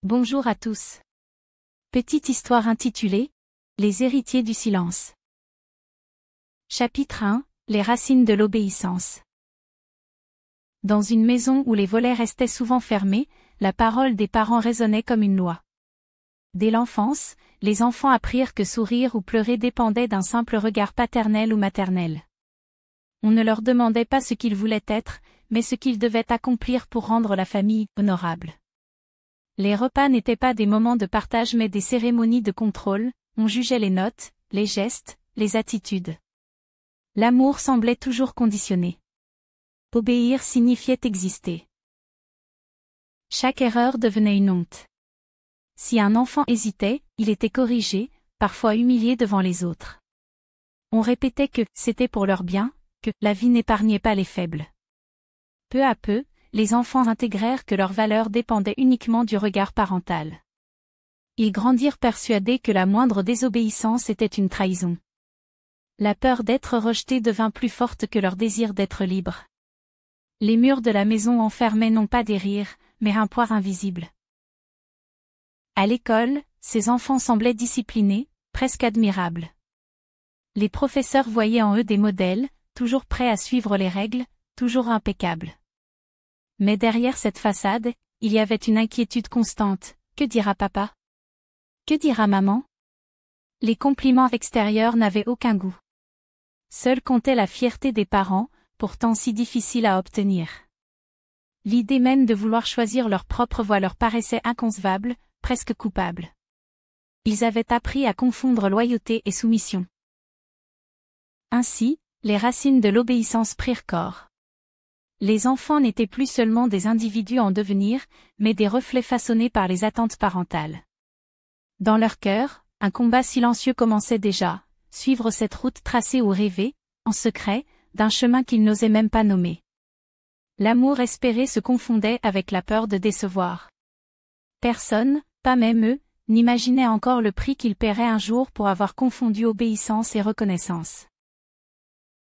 Bonjour à tous. Petite histoire intitulée « Les héritiers du silence ». Chapitre 1 – Les racines de l'obéissance. Dans une maison où les volets restaient souvent fermés, la parole des parents résonnait comme une loi. Dès l'enfance, les enfants apprirent que sourire ou pleurer dépendait d'un simple regard paternel ou maternel. On ne leur demandait pas ce qu'ils voulaient être, mais ce qu'ils devaient accomplir pour rendre la famille honorable. Les repas n'étaient pas des moments de partage mais des cérémonies de contrôle, on jugeait les notes, les gestes, les attitudes. L'amour semblait toujours conditionné. Obéir signifiait exister. Chaque erreur devenait une honte. Si un enfant hésitait, il était corrigé, parfois humilié devant les autres. On répétait que c'était pour leur bien, que la vie n'épargnait pas les faibles. Peu à peu, les enfants intégrèrent que leur valeur dépendait uniquement du regard parental. Ils grandirent persuadés que la moindre désobéissance était une trahison. La peur d'être rejetés devint plus forte que leur désir d'être libres. Les murs de la maison enfermaient non pas des rires, mais un poids invisible. À l'école, ces enfants semblaient disciplinés, presque admirables. Les professeurs voyaient en eux des modèles, toujours prêts à suivre les règles, toujours impeccables. Mais derrière cette façade, il y avait une inquiétude constante. Que dira papa? Que dira maman? Les compliments extérieurs n'avaient aucun goût. Seule comptait la fierté des parents, pourtant si difficile à obtenir. L'idée même de vouloir choisir leur propre voie leur paraissait inconcevable, presque coupable. Ils avaient appris à confondre loyauté et soumission. Ainsi, les racines de l'obéissance prirent corps. Les enfants n'étaient plus seulement des individus en devenir, mais des reflets façonnés par les attentes parentales. Dans leur cœur, un combat silencieux commençait déjà, suivre cette route tracée ou rêver, en secret, d'un chemin qu'ils n'osaient même pas nommer. L'amour espéré se confondait avec la peur de décevoir. Personne, pas même eux, n'imaginait encore le prix qu'ils paieraient un jour pour avoir confondu obéissance et reconnaissance.